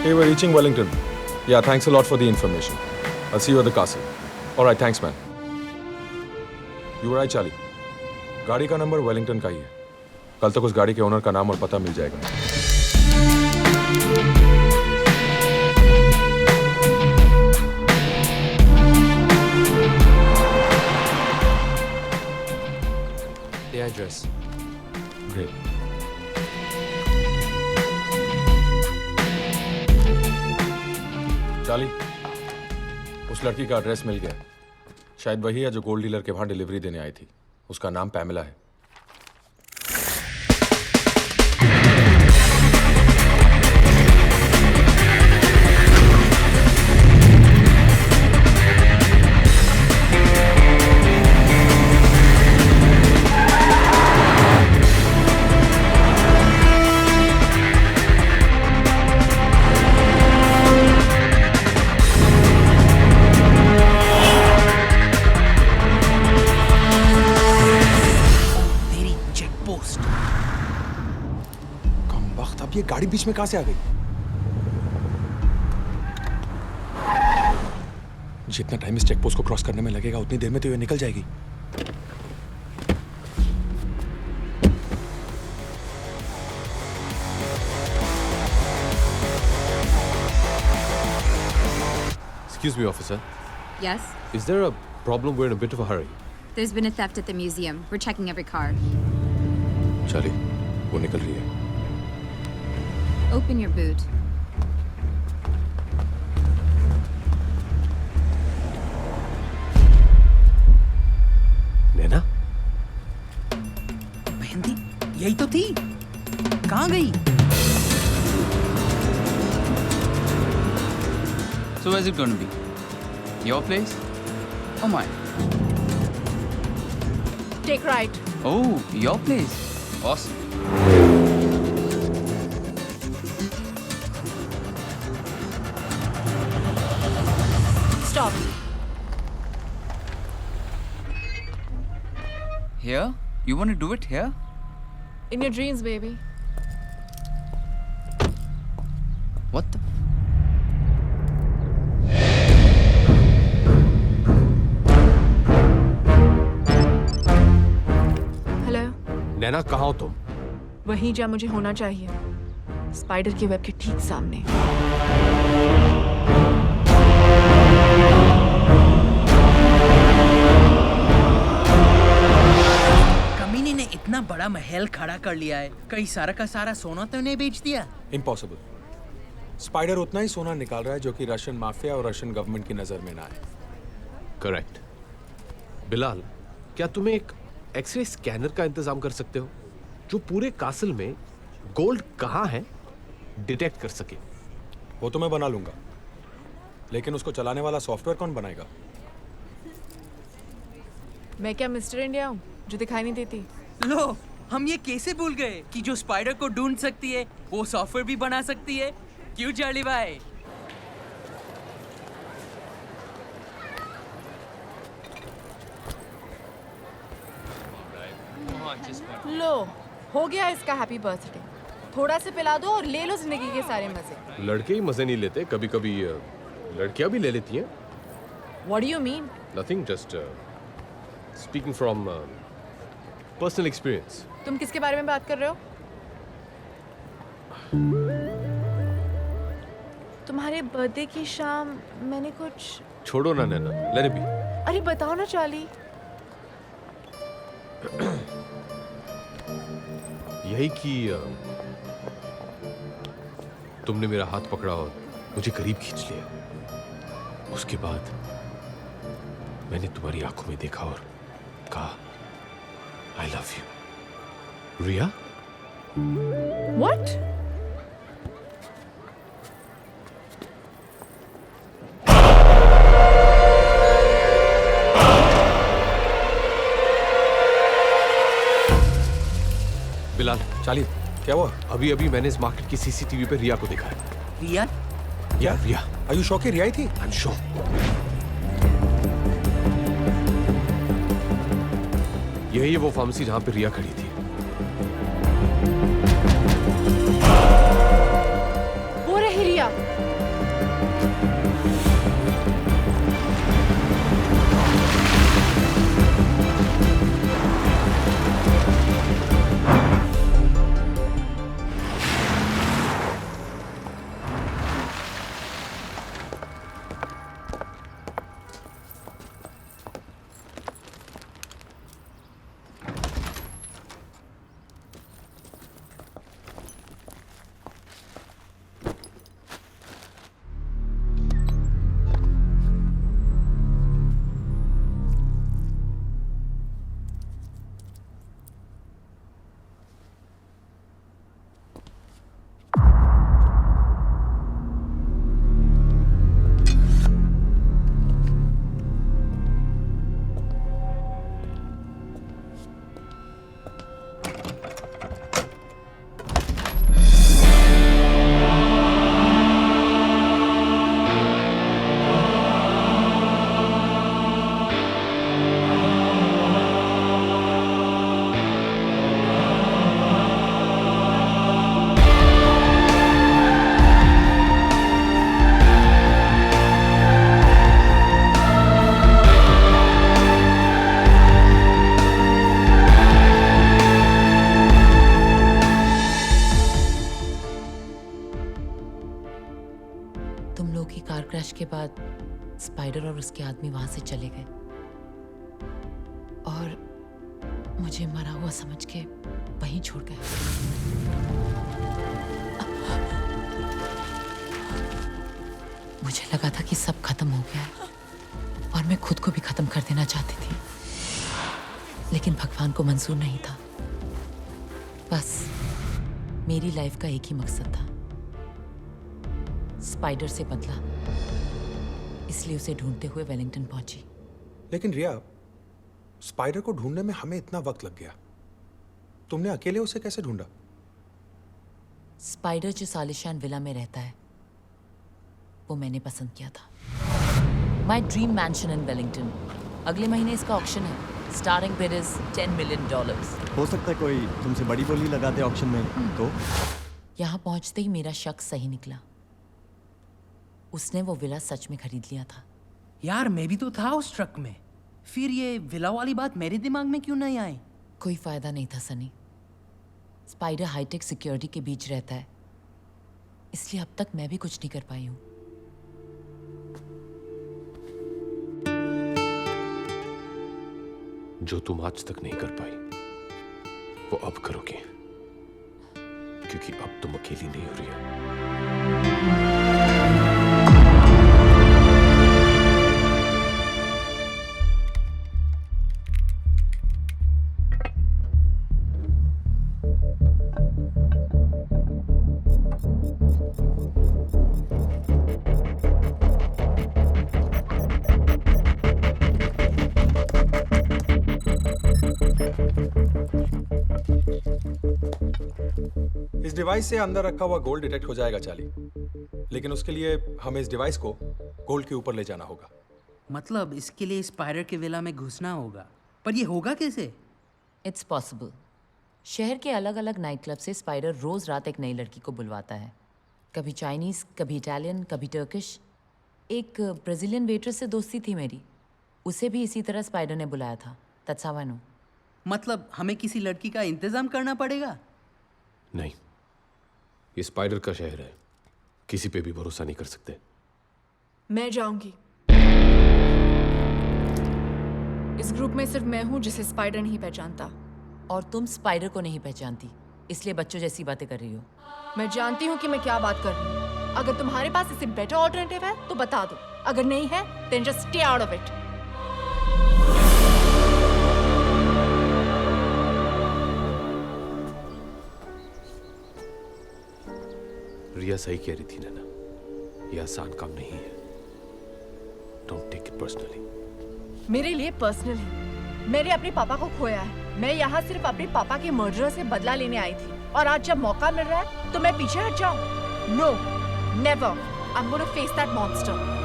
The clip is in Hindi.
Hey, we're reaching Wellington. Yeah, thanks a lot for the information. I'll see you at the castle. All right, thanks, man. You were right, Charlie. गाड़ी का नंबर वेलिंगटन का ही है. कल तक उस गाड़ी के ओनर का नाम और पता मिल जाएगा. The address. Great. चार्ली, उस लड़की का एड्रेस मिल गया. शायद वही है जो गोल्ड डीलर के वहां डिलीवरी देने आई थी. उसका नाम पैमेला है. ये गाड़ी बीच में कहां से आ गई? जितना टाइम इस चेक पोस्ट को क्रॉस करने में लगेगा उतनी देर में तो ये निकल जाएगी. Excuse me, officer. Yes? Is there a problem? We're in a bit of a hurry. There's been a theft at the museum. We're checking every car. Charlie, वो निकल रही है. Open your boot. नैना? मेहंदी यही तो थी. कहाँ गई? So where's it going to be? Your place? Or mine? Take right. Oh, your place. Awesome. Stop. Here? You want to do it here? In your dreams, baby. What the? Hello. Naina, कहाँ हो तुम? वहीं जहाँ मुझे होना चाहिए. स्पाइडर के वेब के ठीक सामने. कमीने ने इतना बड़ा महल खड़ा कर लिया है. कई सारा का सारा सोना तो नहीं बेच दिया? इम्पॉसिबल. स्पाइडर उतना ही सोना निकाल रहा है जो कि रशियन माफिया और रशियन गवर्नमेंट की नजर में ना आए. करेक्ट. बिलाल, क्या तुम्हें एक एक्सरे स्कैनर का इंतजाम कर सकते हो जो पूरे कासल में गोल्ड कहाँ है डिटेक्ट कर सके? वो तो मैं बना लूंगा, लेकिन उसको चलाने वाला सॉफ्टवेयर कौन बनाएगा? मैं क्या मिस्टर इंडिया हूँ जो दिखाई नहीं देती? लो, हम ये कैसे भूल गए कि जो स्पाइडर को ढूंढ सकती है वो सॉफ्टवेयर भी बना सकती है. क्यों चार्ली भाई? लो, हो गया इसका हैप्पी बर्थडे. थोड़ा से पिला दो और ले लो जिंदगी के सारे मजे. लड़के ही मजे नहीं लेते, कभी कभी लड़कियां भी ले लेती हैं. What do you mean? Nothing, just speaking from personal experience. तुम किसके बारे में बात कर रहे हो? तुम्हारे बर्थडे की शाम मैंने कुछ. छोड़ो ना नैना, let it be. अरे बताओ ना चार्ली. यही कि तुमने मेरा हाथ पकड़ा और मुझे करीब खींच लिया. उसके बाद मैंने तुम्हारी आंखों में देखा और कहा, I love you. Riya? What? Bilal, Charlie, क्या हुआ? अभी अभी मैंने इस मार्केट की सीसीटीवी पे रिया को देखा है. रिया? या रिया? Are you sure कि रिया ही थी? I'm sure. यही है वो फार्मेसी जहां पे रिया खड़ी थी. वो रही रिया. क्रश के बाद स्पाइडर और उसके आदमी वहां से चले गए और मुझे मरा हुआ समझ के वहीं छोड़ गए। मुझे लगा था कि सब खत्म हो गया है और मैं खुद को भी खत्म कर देना चाहती थी, लेकिन भगवान को मंजूर नहीं था। बस मेरी लाइफ का एक ही मकसद था, स्पाइडर से बदला, इसलिए उसे ढूंढते हुए वेलिंगटन पहुंची। लेकिन रिया, स्पाइडर को ढूंढने में हमें इतना वक्त लग गया, तुमने अकेले उसे कैसे ढूंढा? स्पाइडर जो सालिशान विला में रहता है वो मैंने पसंद किया था। My dream mention in Wellington. अगले महीने इसका ऑक्शन है। Starting bid is $10 million। हो सकता है कोई तुमसे बड़ी बोली लगाते ऑक्शन में तो? यहाँ पहुंचते ही मेरा शक सही निकला। उसने वो विला सच में खरीद लिया था। यार मैं भी तो था उस ट्रक में, फिर ये विला वाली बात मेरे दिमाग में क्यों नहीं आई? कोई फायदा नहीं था सनी। स्पाइडर हाईटेक सिक्योरिटी के बीच रहता है, इसलिए अब तक मैं भी कुछ नहीं कर पाई हूँ। जो तुम आज तक नहीं कर पाई वो अब करोगे, क्योंकि अब तुम अकेली नहीं हो रही हो। इस डिवाइस से अंदर रखा हुआ गोल्ड डिटेक्ट हो जाएगा चाली, लेकिन उसके लिए हमें इस डिवाइस को गोल्ड के ऊपर ले जाना होगा। मतलब इसके लिए स्पाइडर के विला में घुसना होगा, पर ये होगा कैसे? It's possible. शहर के अलग अलग नाइट क्लब से स्पाइडर रोज रात एक नई लड़की को बुलवाता है, कभी चाइनीज, कभी इटालियन, कभी टर्किश। एक ब्राजीलियन वेट्रेस से दोस्ती थी मेरी, उसे भी इसी तरह स्पाइडर ने बुलाया था। That's how I know. मतलब हमें किसी लड़की का इंतजाम करना पड़ेगा? नहीं, ये स्पाइडर का शहर है, किसी पे भी भरोसा नहीं कर सकते। मैं जाऊंगी। इस ग्रुप में सिर्फ मैं हूं जिसे स्पाइडर नहीं पहचानता। और तुम स्पाइडर को नहीं पहचानती, इसलिए बच्चों जैसी बातें कर रही हो। मैं जानती हूँ कि मैं क्या बात कर रही हूँ। अगर तुम्हारे पास इससे बेटर ऑल्टरनेटिव है तो बता दो, अगर नहीं है then just stay out of it। रिया सही कह रही थी नैना, ये आसान काम नहीं है। Don't take it personally. मेरे लिए पर्सनल है। मैंने अपने पापा को खोया है। मैं यहाँ सिर्फ अपने पापा के मर्डर से बदला लेने आई थी, और आज जब मौका मिल रहा है तो मैं पीछे हट जाऊं? No, never. I am gonna face that monster.